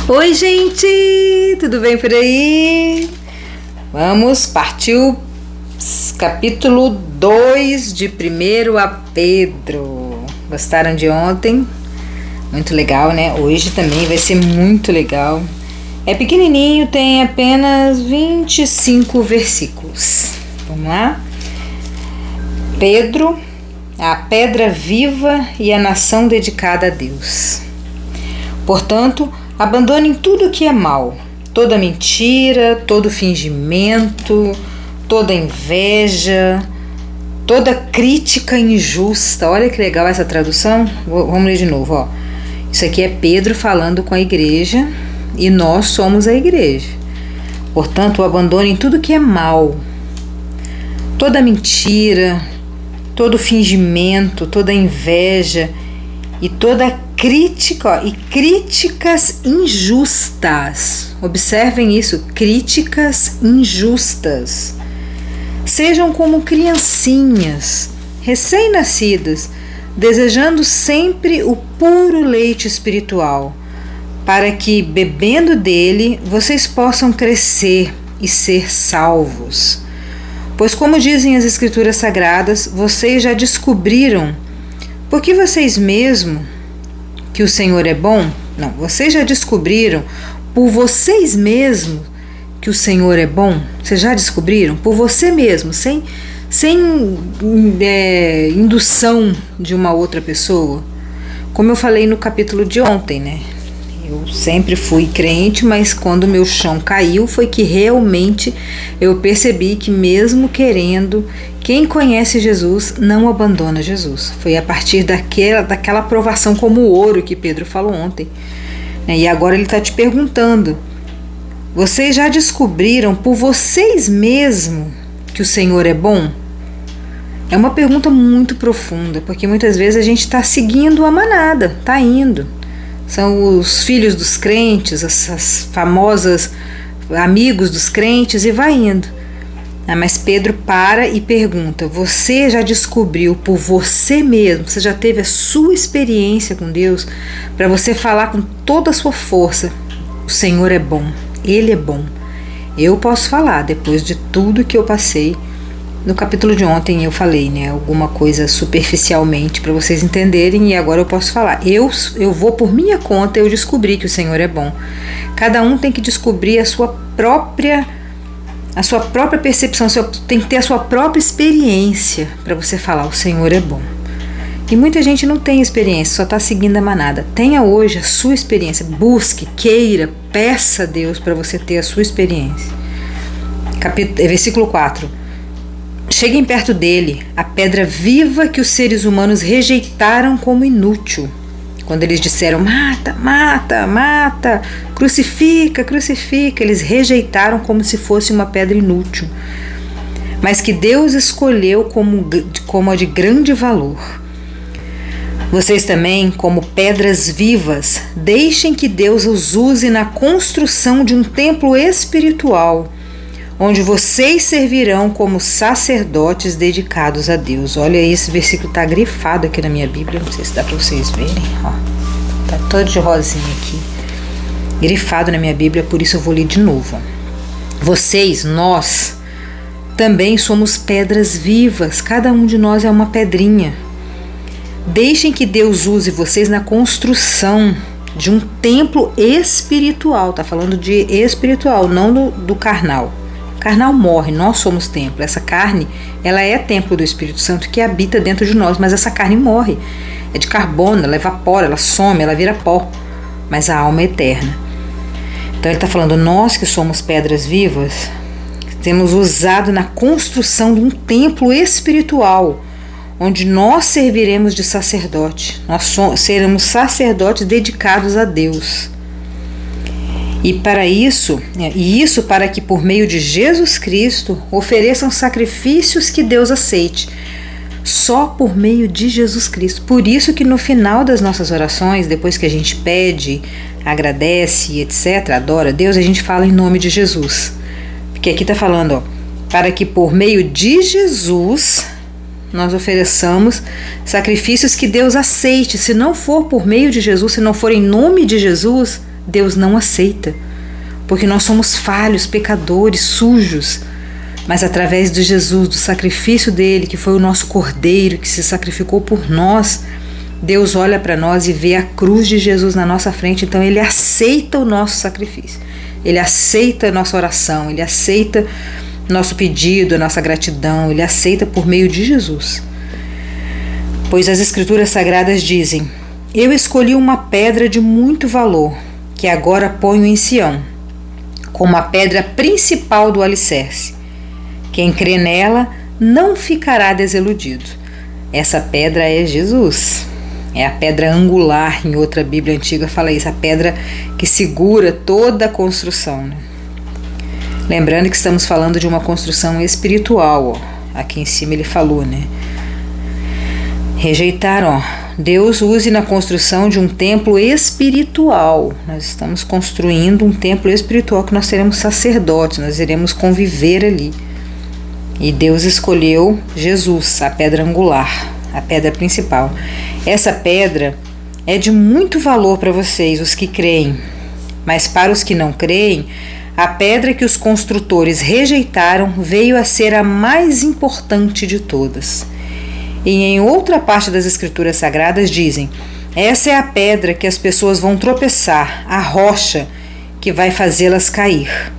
Oi, gente! Tudo bem por aí? Vamos partir o capítulo 2 de 1 a Pedro. Gostaram de ontem? Muito legal, né? Hoje também vai ser muito legal. É pequenininho, tem apenas 25 versículos. Vamos lá? Pedro, a pedra viva e a nação dedicada a Deus. Portanto, abandonem tudo o que é mal, toda mentira, todo fingimento, toda inveja, toda crítica injusta. Olha que legal essa tradução. Vamos ler de novo, ó. Isso aqui é Pedro falando com a igreja e nós somos a igreja. Portanto, abandonem tudo que é mal, toda mentira, todo fingimento, toda inveja e toda crítica, ó, e críticas injustas. Observem isso, críticas injustas. Sejam como criancinhas, recém-nascidas, desejando sempre o puro leite espiritual, para que, bebendo dele, vocês possam crescer e ser salvos. Pois, como dizem as Escrituras Sagradas, vocês já descobriram, porque vocês mesmos, que o Senhor é bom? Não, vocês já descobriram por vocês mesmos que o Senhor é bom? Vocês já descobriram? Por você mesmo, sem indução de uma outra pessoa? Como eu falei no capítulo de ontem, né? Eu sempre fui crente, mas quando meu chão caiu foi que realmente eu percebi que mesmo querendo, quem conhece Jesus não abandona Jesus. Foi a partir daquela aprovação como ouro que Pedro falou ontem. E agora ele está te perguntando, vocês já descobriram por vocês mesmos que o Senhor é bom? É uma pergunta muito profunda, porque muitas vezes a gente está seguindo a manada, está indo. São os filhos dos crentes, essas famosas amigos dos crentes, e vai indo. Mas Pedro para e pergunta, você já descobriu por você mesmo, você já teve a sua experiência com Deus, para você falar com toda a sua força, o Senhor é bom, Ele é bom. Eu posso falar, depois de tudo que eu passei. No capítulo de ontem eu falei, né, alguma coisa superficialmente para vocês entenderem, e agora eu posso falar. Eu vou por minha conta, eu descobri que o Senhor é bom. Cada um tem que descobrir a sua própria percepção, tem que ter a sua própria experiência para você falar, o Senhor é bom. E muita gente não tem experiência, só está seguindo a manada. Tenha hoje a sua experiência, busque, queira, peça a Deus para você ter a sua experiência. Versículo 4. Cheguem perto dele, a pedra viva que os seres humanos rejeitaram como inútil. Quando eles disseram, mata, mata, mata, crucifica, crucifica, eles rejeitaram como se fosse uma pedra inútil, mas que Deus escolheu como a de grande valor. Vocês também, como pedras vivas, deixem que Deus os use na construção de um templo espiritual, onde vocês servirão como sacerdotes dedicados a Deus. Olha, esse versículo está grifado aqui na minha Bíblia, não sei se dá para vocês verem. Está todo de rosinha aqui, grifado na minha Bíblia, por isso eu vou ler de novo. Vocês, nós, também somos pedras vivas, cada um de nós é uma pedrinha. Deixem que Deus use vocês na construção de um templo espiritual. Está falando de espiritual, não do carnal. Carnal morre, nós somos templo. Essa carne, ela é templo do Espírito Santo que habita dentro de nós, mas essa carne morre. É de carbono, ela evapora, ela some, ela vira pó. Mas a alma é eterna. Então ele está falando, nós que somos pedras vivas, temos usado na construção de um templo espiritual, onde nós serviremos de sacerdote. Nós seremos sacerdotes dedicados a Deus. E isso para que por meio de Jesus Cristo ofereçam sacrifícios que Deus aceite. Só por meio de Jesus Cristo. Por isso que no final das nossas orações, depois que a gente pede, agradece, etc., adora a Deus, a gente fala em nome de Jesus. Porque aqui está falando, para que por meio de Jesus nós ofereçamos sacrifícios que Deus aceite. Se não for por meio de Jesus, se não for em nome de Jesus, Deus não aceita, porque nós somos falhos, pecadores, sujos. Mas através de Jesus, do sacrifício dele, que foi o nosso Cordeiro, que se sacrificou por nós, Deus olha para nós e vê a cruz de Jesus na nossa frente, então ele aceita o nosso sacrifício, ele aceita a nossa oração, ele aceita nosso pedido, a nossa gratidão, ele aceita por meio de Jesus. Pois as Escrituras Sagradas dizem: eu escolhi uma pedra de muito valor, que agora ponho em Sião, como a pedra principal do alicerce. Quem crê nela não ficará desiludido. Essa pedra é Jesus. É a pedra angular, em outra Bíblia antiga fala isso, a pedra que segura toda a construção, né? Lembrando que estamos falando de uma construção espiritual, ó. Aqui em cima ele falou, né? Rejeitaram, Deus use na construção de um templo espiritual. Nós estamos construindo um templo espiritual que nós seremos sacerdotes, nós iremos conviver ali. E Deus escolheu Jesus, a pedra angular, a pedra principal. Essa pedra é de muito valor para vocês, os que creem. Mas para os que não creem, a pedra que os construtores rejeitaram veio a ser a mais importante de todas. E em outra parte das Escrituras Sagradas dizem: essa é a pedra que as pessoas vão tropeçar, a rocha que vai fazê-las cair.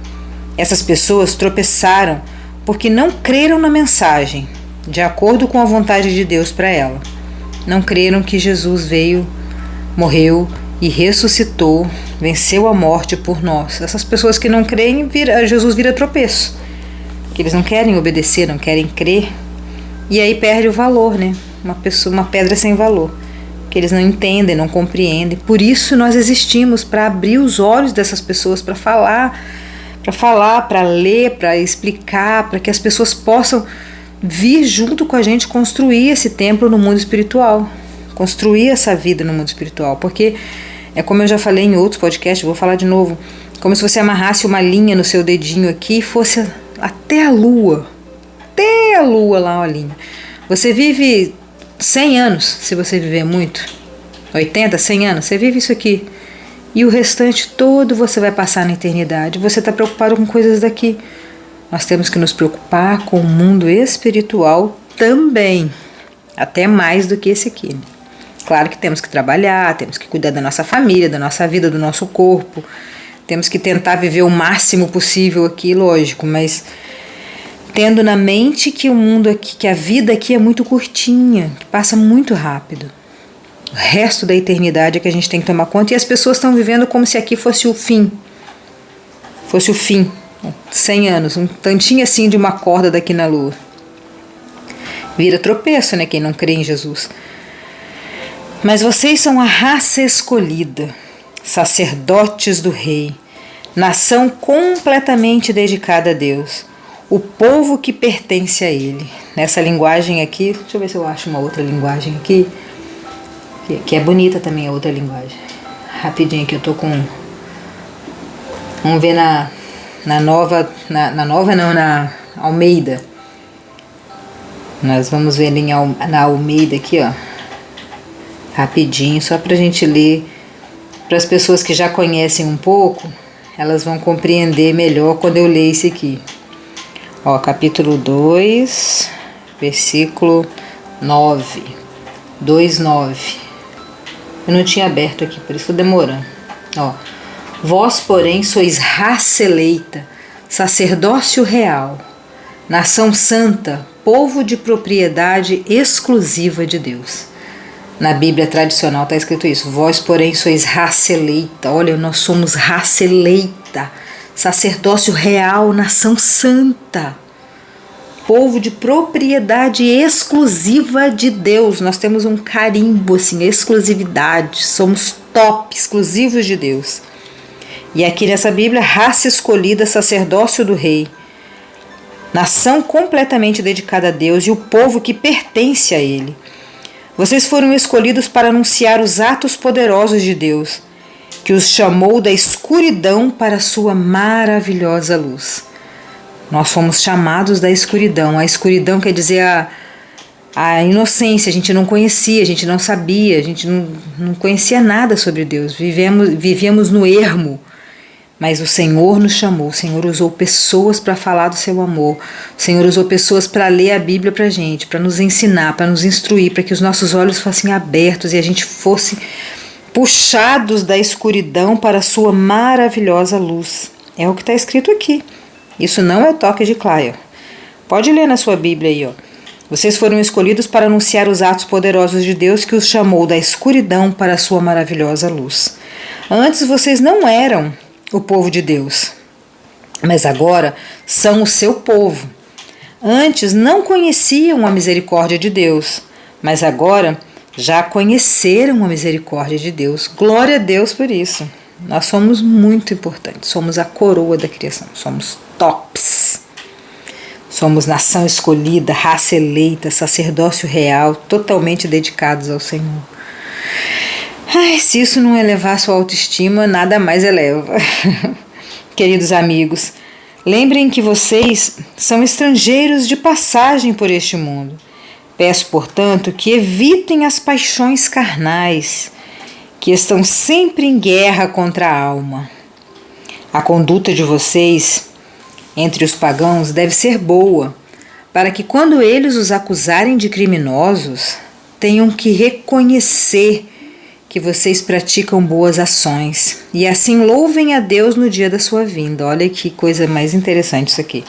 Essas pessoas tropeçaram porque não creram na mensagem, de acordo com a vontade de Deus para ela. Não creram que Jesus veio, morreu e ressuscitou, venceu a morte por nós. Essas pessoas que não creem, Jesus vira tropeço, que eles não querem obedecer, não querem crer, e aí perde o valor, né? Uma pedra sem valor, que eles não entendem, não compreendem. Por isso nós existimos, para abrir os olhos dessas pessoas, para falar, para ler, para explicar, para que as pessoas possam vir junto com a gente construir esse templo no mundo espiritual, construir essa vida no mundo espiritual, porque é como eu já falei em outros podcasts, vou falar de novo, como se você amarrasse uma linha no seu dedinho aqui e fosse até a lua lá, a linha. Você vive 100 anos, se você viver muito, 80, 100 anos, você vive isso aqui. E o restante todo você vai passar na eternidade. Você está preocupado com coisas daqui. Nós temos que nos preocupar com o mundo espiritual também. Até mais do que esse aqui. Claro que temos que trabalhar, temos que cuidar da nossa família, da nossa vida, do nosso corpo. Temos que tentar viver o máximo possível aqui, lógico. Mas tendo na mente que o mundo aqui, que a vida aqui é muito curtinha, que passa muito rápido. O resto da eternidade é que a gente tem que tomar conta, e as pessoas estão vivendo como se aqui fosse o fim. 100 anos, um tantinho assim de uma corda daqui na lua. Vira tropeço, né, quem não crê em Jesus. Mas vocês são a raça escolhida, sacerdotes do Rei, nação completamente dedicada a Deus, o povo que pertence a Ele. Nessa linguagem aqui, deixa eu ver se eu acho uma outra linguagem aqui, que é bonita também a outra linguagem. Rapidinho que eu tô com... Vamos ver na Almeida. Nós vamos ver na Almeida aqui, ó. Rapidinho, só pra gente ler. Para as pessoas que já conhecem um pouco, elas vão compreender melhor quando eu ler isso aqui. Ó, capítulo 2, versículo 9. 2:9. Eu não tinha aberto aqui, por isso estou demorando. Ó. Vós, porém, sois raça eleita, sacerdócio real, nação santa, povo de propriedade exclusiva de Deus. Na Bíblia tradicional está escrito isso. Vós, porém, sois raça eleita. Olha, nós somos raça eleita, sacerdócio real, nação santa, povo de propriedade exclusiva de Deus. Nós temos um carimbo, assim, exclusividade. Somos top, exclusivos de Deus. E aqui nessa Bíblia, raça escolhida, sacerdócio do Rei, nação completamente dedicada a Deus e o povo que pertence a Ele. Vocês foram escolhidos para anunciar os atos poderosos de Deus, que os chamou da escuridão para a sua maravilhosa luz. Nós fomos chamados da escuridão. A escuridão quer dizer a inocência, a gente não conhecia, a gente não sabia, a gente não conhecia nada sobre Deus, vivíamos no ermo. Mas o Senhor nos chamou, o Senhor usou pessoas para falar do seu amor, o Senhor usou pessoas para ler a Bíblia para a gente, para nos ensinar, para nos instruir, para que os nossos olhos fossem abertos e a gente fosse puxados da escuridão para a sua maravilhosa luz. É o que está escrito aqui. Isso não é toque de Claio. Pode ler na sua Bíblia aí, ó. Vocês foram escolhidos para anunciar os atos poderosos de Deus que os chamou da escuridão para a sua maravilhosa luz. Antes vocês não eram o povo de Deus, mas agora são o seu povo. Antes não conheciam a misericórdia de Deus, mas agora já conheceram a misericórdia de Deus. Glória a Deus por isso. Nós somos muito importantes, somos a coroa da criação, somos tops. Somos nação escolhida, raça eleita, sacerdócio real, totalmente dedicados ao Senhor. Ai, se isso não elevar sua autoestima, nada mais eleva. Queridos amigos, lembrem que vocês são estrangeiros de passagem por este mundo. Peço, portanto, que evitem as paixões carnais, que estão sempre em guerra contra a alma. A conduta de vocês entre os pagãos deve ser boa, para que quando eles os acusarem de criminosos, tenham que reconhecer que vocês praticam boas ações e assim louvem a Deus no dia da sua vinda. Olha que coisa mais interessante isso aqui.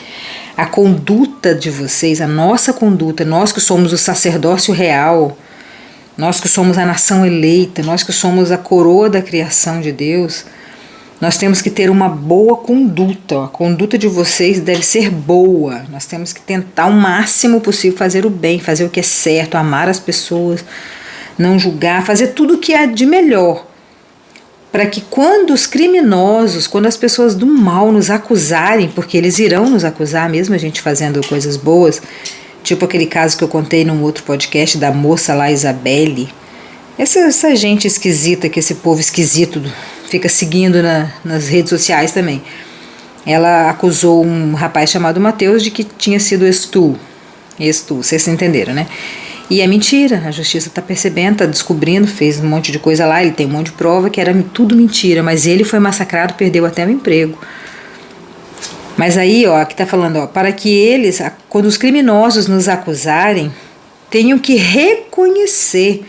A conduta de vocês, a nossa conduta, nós que somos o sacerdócio real, nós que somos a nação eleita, nós que somos a coroa da criação de Deus, nós temos que ter uma boa conduta. A conduta de vocês deve ser boa. Nós temos que tentar o máximo possível fazer o bem, fazer o que é certo, amar as pessoas, não julgar, fazer tudo o que há de melhor, para que quando os criminosos, quando as pessoas do mal nos acusarem, porque eles irão nos acusar mesmo a gente fazendo coisas boas, tipo aquele caso que eu contei num outro podcast da moça lá, Isabelle, essa gente esquisita, que esse povo esquisito fica seguindo nas redes sociais também. Ela acusou um rapaz chamado Mateus de que tinha sido estu, vocês entenderam, né? E é mentira, a justiça está percebendo, está descobrindo, fez um monte de coisa lá, ele tem um monte de prova que era tudo mentira, mas ele foi massacrado, perdeu até o emprego. Mas aí, ó, aqui está falando, ó, para que eles, quando os criminosos nos acusarem, tenham que reconhecer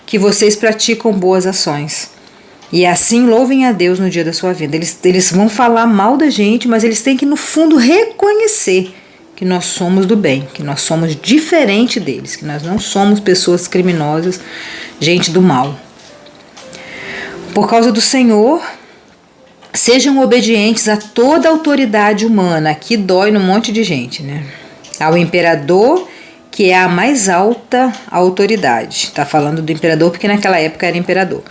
que vocês praticam boas ações. E assim louvem a Deus no dia da sua vida. Eles vão falar mal da gente, mas eles têm que, no fundo, reconhecer que nós somos do bem, que nós somos diferente deles, que nós não somos pessoas criminosas, gente do mal. Por causa do Senhor, sejam obedientes a toda a autoridade humana. Aqui dói num monte de gente, né? Ao imperador, que é a mais alta autoridade. Está falando do imperador porque naquela época era imperador.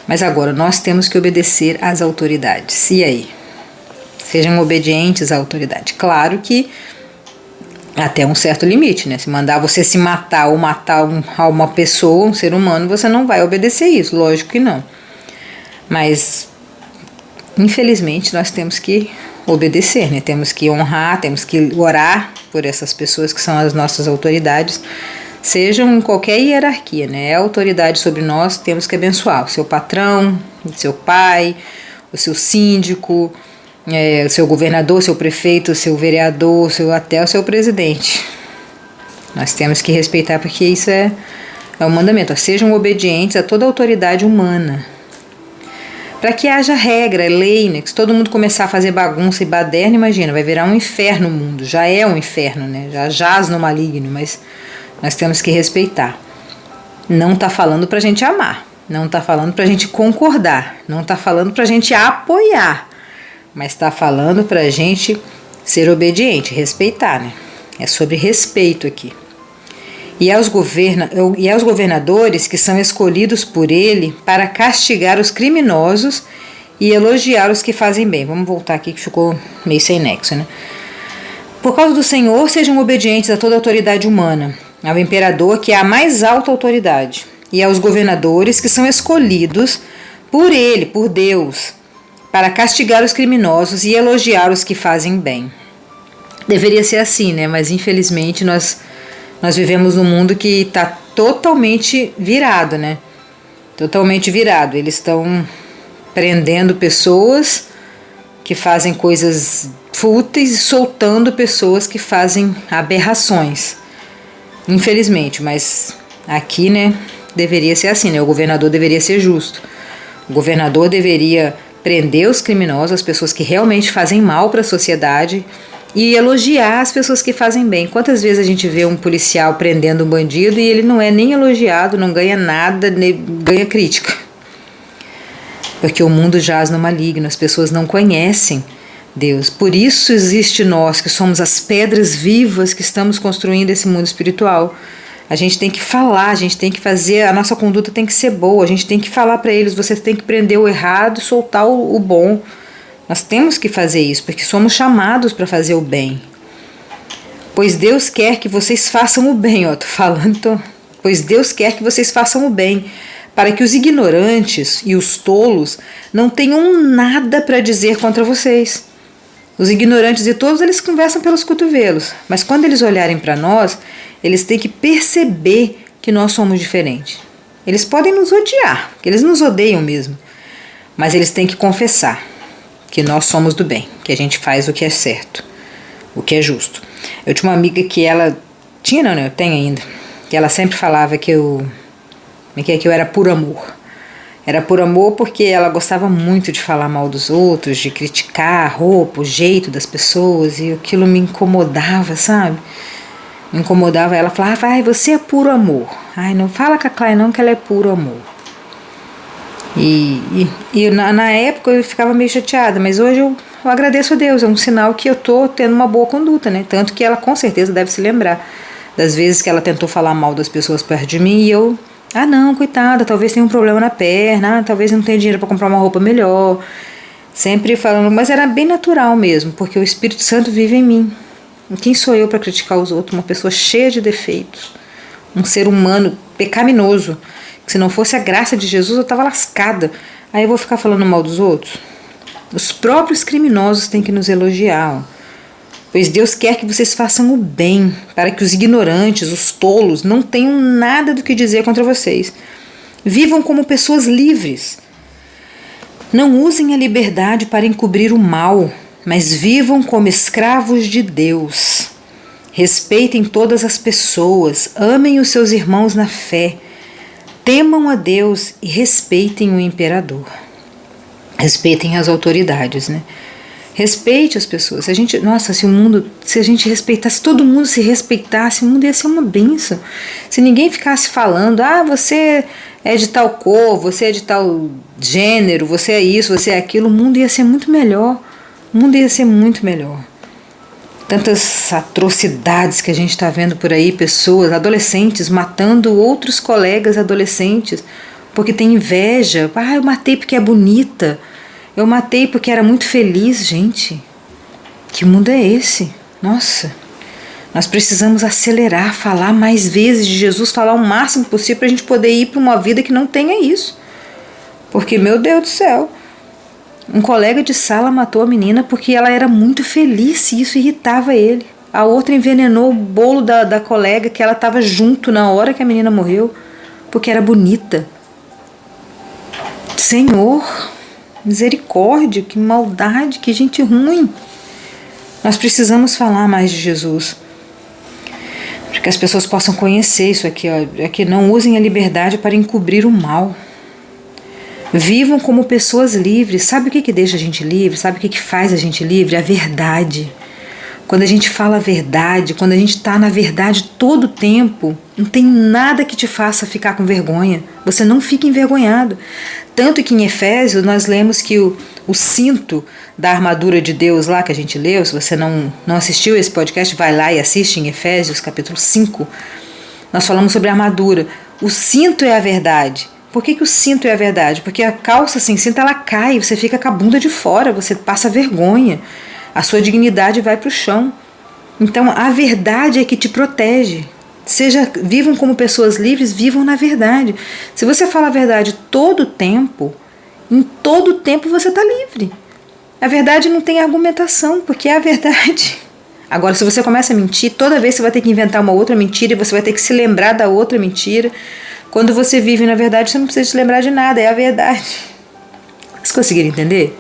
Mas agora nós temos que obedecer às autoridades. E aí? Sejam obedientes à autoridade. Claro que até um certo limite, né? Se mandar você se matar ou matar uma pessoa, um ser humano, você não vai obedecer isso, lógico que não. Mas, infelizmente, nós temos que obedecer, né? Temos que honrar, temos que orar por essas pessoas que são as nossas autoridades, sejam em qualquer hierarquia, né? É autoridade sobre nós, temos que abençoar o seu patrão, o seu pai, o seu síndico, o seu governador, o seu prefeito, o seu vereador, até o seu presidente. Nós temos que respeitar, porque isso é o mandamento. Ó, sejam obedientes a toda autoridade humana. Para que haja regra, lei, né? Que se todo mundo começar a fazer bagunça e baderna, imagina, vai virar um inferno o mundo. Já é um inferno, né? Já jaz no maligno, mas nós temos que respeitar. Não está falando para a gente amar, não está falando para a gente concordar, não está falando para a gente apoiar, mas está falando para a gente ser obediente, respeitar, né? É sobre respeito aqui. E aos governadores que são escolhidos por ele para castigar os criminosos e elogiar os que fazem bem. Vamos voltar aqui que ficou meio sem nexo, né? Por causa do Senhor, sejam obedientes a toda autoridade humana, ao imperador, que é a mais alta autoridade, e aos governadores que são escolhidos por ele, por Deus, para castigar os criminosos e elogiar os que fazem bem. Deveria ser assim, né? Mas infelizmente nós Nós vivemos num mundo que está totalmente virado, né? Totalmente virado. Eles estão prendendo pessoas que fazem coisas fúteis e soltando pessoas que fazem aberrações. Infelizmente, mas aqui, né, deveria ser assim, né? O governador deveria ser justo. O governador deveria prender os criminosos, as pessoas que realmente fazem mal para a sociedade, e elogiar as pessoas que fazem bem. Quantas vezes a gente vê um policial prendendo um bandido e ele não é nem elogiado, não ganha nada, ganha crítica? Porque o mundo jaz no maligno, as pessoas não conhecem Deus. Por isso existe nós, que somos as pedras vivas que estamos construindo esse mundo espiritual. A gente tem que falar, a gente tem que fazer, a nossa conduta tem que ser boa, a gente tem que falar para eles, você tem que prender o errado e soltar o bom. Nós temos que fazer isso, porque somos chamados para fazer o bem. Pois Deus quer que vocês façam o bem, tô falando. Pois Deus quer que vocês façam o bem, para que os ignorantes e os tolos não tenham nada para dizer contra vocês. Os ignorantes e tolos, eles conversam pelos cotovelos, mas quando eles olharem para nós, eles têm que perceber que nós somos diferentes. Eles podem nos odiar, que eles nos odeiam mesmo, mas eles têm que confessar que nós somos do bem, que a gente faz o que é certo, o que é justo. Eu tinha uma amiga que ela tinha, não, eu tenho ainda, que ela sempre falava que eu era por amor. Era por amor porque ela gostava muito de falar mal dos outros, de criticar a roupa, o jeito das pessoas, e aquilo me incomodava, sabe? Me incomodava. Ela falava, ai, você é puro amor. Ai, não fala com a Cláudia não, que ela é puro amor. E na época eu ficava meio chateada, mas hoje eu agradeço a Deus, é um sinal que eu tô tendo uma boa conduta, né? Tanto que ela com certeza deve se lembrar das vezes que ela tentou falar mal das pessoas perto de mim e eu, não, coitada, talvez tenha um problema na perna, talvez não tenha dinheiro para comprar uma roupa melhor, sempre falando, mas era bem natural mesmo, porque o Espírito Santo vive em mim. E quem sou eu para criticar os outros? Uma pessoa cheia de defeitos, um ser humano pecaminoso, que se não fosse a graça de Jesus eu estava lascada. Aí eu vou ficar falando mal dos outros? Os próprios criminosos têm que nos elogiar, pois Deus quer que vocês façam o bem, para que os ignorantes, os tolos, não tenham nada do que dizer contra vocês. Vivam como pessoas livres. Não usem a liberdade para encobrir o mal, mas vivam como escravos de Deus. Respeitem todas as pessoas, amem os seus irmãos na fé, temam a Deus e respeitem o imperador. Respeitem as autoridades, né? Respeite as pessoas. Se a gente respeitasse, se todo mundo se respeitasse, o mundo ia ser uma bênção. Se ninguém ficasse falando, você é de tal cor, você é de tal gênero, você é isso, você é aquilo, o mundo ia ser muito melhor. O mundo ia ser muito melhor. Tantas atrocidades que a gente está vendo por aí, pessoas, adolescentes matando outros colegas adolescentes porque tem inveja. Eu matei porque é bonita. Eu matei porque era muito feliz, gente. Que mundo é esse? Nossa, nós precisamos acelerar, falar mais vezes de Jesus, falar o máximo possível para a gente poder ir para uma vida que não tenha isso. Porque, meu Deus do céu, um colega de sala matou a menina porque ela era muito feliz e isso irritava ele. A outra envenenou o bolo da colega que ela estava junto na hora que a menina morreu, porque era bonita. Senhor, misericórdia, que maldade, que gente ruim. Nós precisamos falar mais de Jesus, para que as pessoas possam conhecer isso aqui, é que não usem a liberdade para encobrir o mal. Vivam como pessoas livres. Sabe o que deixa a gente livre? Sabe o que faz a gente livre? A verdade. Quando a gente fala a verdade, quando a gente está na verdade todo o tempo, não tem nada que te faça ficar com vergonha. Você não fica envergonhado. Tanto que em Efésios nós lemos que o cinto da armadura de Deus lá que a gente leu, se você não assistiu esse podcast, vai lá e assiste em Efésios capítulo 5. Nós falamos sobre a armadura. O cinto é a verdade. Por que o cinto é a verdade? Porque a calça sem cinto ela cai, você fica com a bunda de fora, você passa vergonha. A sua dignidade vai para o chão. Então a verdade é que te protege. Vivam como pessoas livres, vivam na verdade. Se você fala a verdade todo o tempo, em todo o tempo você está livre. A verdade não tem argumentação, porque é a verdade. Agora, se você começa a mentir, toda vez você vai ter que inventar uma outra mentira e você vai ter que se lembrar da outra mentira. Quando você vive na verdade, você não precisa se lembrar de nada, é a verdade. Vocês conseguiram entender?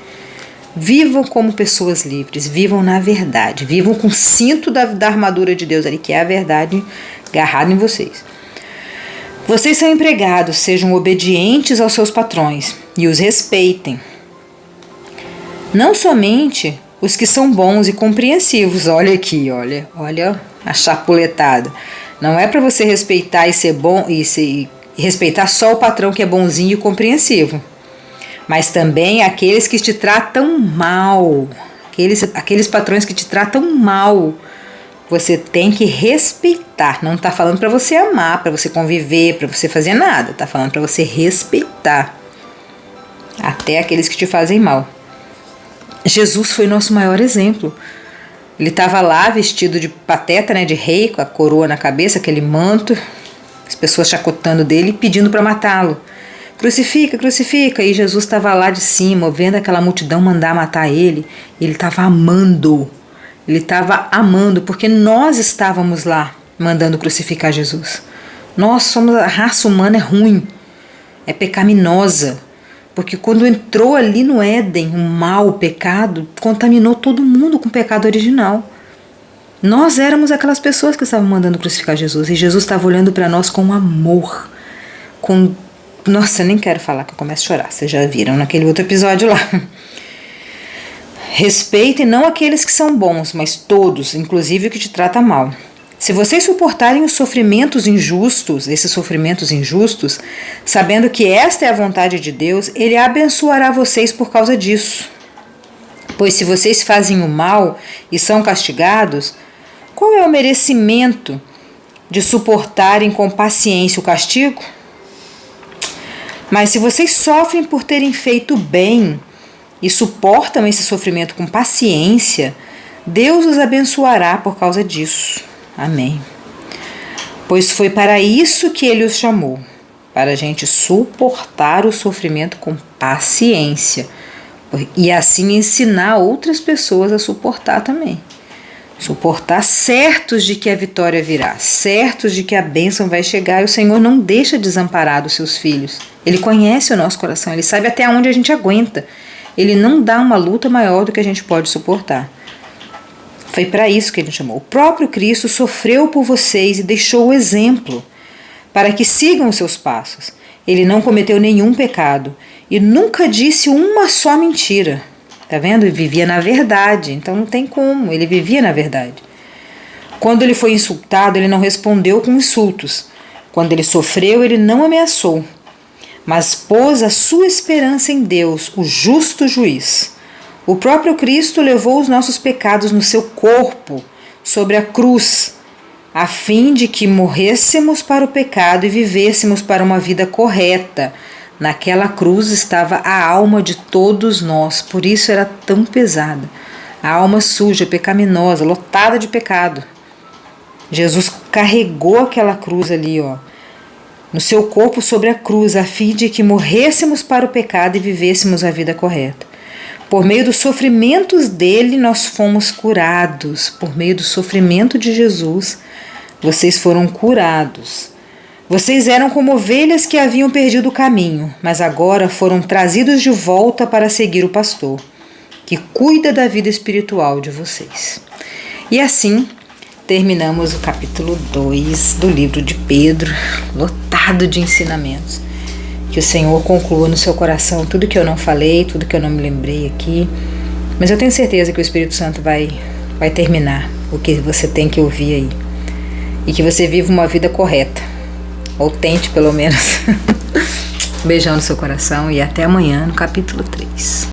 Vivam como pessoas livres, vivam na verdade, vivam com o cinto da armadura de Deus ali, que é a verdade, agarrado em vocês. Vocês são empregados, sejam obedientes aos seus patrões e os respeitem. Não somente os que são bons e compreensivos. Olha aqui, olha a chapuletada. Não é para você respeitar e ser bom e respeitar só o patrão que é bonzinho e compreensivo, mas também aqueles que te tratam mal, aqueles patrões que te tratam mal. Você tem que respeitar. Não está falando para você amar, para você conviver, para você fazer nada. Está falando para você respeitar até aqueles que te fazem mal. Jesus foi nosso maior exemplo. Ele estava lá vestido de pateta, né, de rei, com a coroa na cabeça, aquele manto, as pessoas chacotando dele e pedindo para matá-lo. Crucifica, crucifica. E Jesus estava lá de cima, vendo aquela multidão mandar matar ele. Ele estava amando. Ele estava amando, porque nós estávamos lá mandando crucificar Jesus. Nós somos, a raça humana é ruim, é pecaminosa. Porque quando entrou ali no Éden, o mal, o pecado, contaminou todo mundo com o pecado original. Nós éramos aquelas pessoas que estavam mandando crucificar Jesus. E Jesus estava olhando para nós com amor. Nossa, eu nem quero falar que eu começo a chorar. Vocês já viram naquele outro episódio lá. Respeitem não aqueles que são bons, mas todos, inclusive o que te trata mal. Se vocês suportarem os sofrimentos injustos, esses sofrimentos injustos, sabendo que esta é a vontade de Deus, Ele abençoará vocês por causa disso. Pois se vocês fazem o mal e são castigados, qual é o merecimento de suportarem com paciência o castigo? Mas se vocês sofrem por terem feito bem e suportam esse sofrimento com paciência, Deus os abençoará por causa disso. Amém. Pois foi para isso que Ele os chamou, para a gente suportar o sofrimento com paciência e assim ensinar outras pessoas a suportar também. Suportar certos de que a vitória virá, certos de que a bênção vai chegar, e o Senhor não deixa desamparado os seus filhos. Ele conhece o nosso coração, Ele sabe até onde a gente aguenta. Ele não dá uma luta maior do que a gente pode suportar. Foi para isso que Ele chamou. O próprio Cristo sofreu por vocês e deixou o exemplo para que sigam os seus passos. Ele não cometeu nenhum pecado e nunca disse uma só mentira. Tá vendo? Ele vivia na verdade, então não tem como, ele vivia na verdade. Quando ele foi insultado, ele não respondeu com insultos. Quando ele sofreu, ele não ameaçou, mas pôs a sua esperança em Deus, o justo juiz. O próprio Cristo levou os nossos pecados no seu corpo, sobre a cruz, a fim de que morrêssemos para o pecado e vivêssemos para uma vida correta. Naquela cruz estava a alma de todos nós, por isso era tão pesada. A alma suja, pecaminosa, lotada de pecado. Jesus carregou aquela cruz ali, no seu corpo sobre a cruz, a fim de que morrêssemos para o pecado e vivêssemos a vida correta. Por meio dos sofrimentos dele, nós fomos curados. Por meio do sofrimento de Jesus, vocês foram curados. Vocês eram como ovelhas que haviam perdido o caminho, mas agora foram trazidos de volta para seguir o pastor, que cuida da vida espiritual de vocês. E assim terminamos o capítulo 2 do livro de Pedro, lotado de ensinamentos. Que o Senhor conclua no seu coração tudo que eu não falei, tudo que eu não me lembrei aqui. Mas eu tenho certeza que o Espírito Santo vai terminar o que você tem que ouvir aí. E que você viva uma vida correta. Ou tente, pelo menos. Beijão no seu coração e até amanhã no capítulo 3.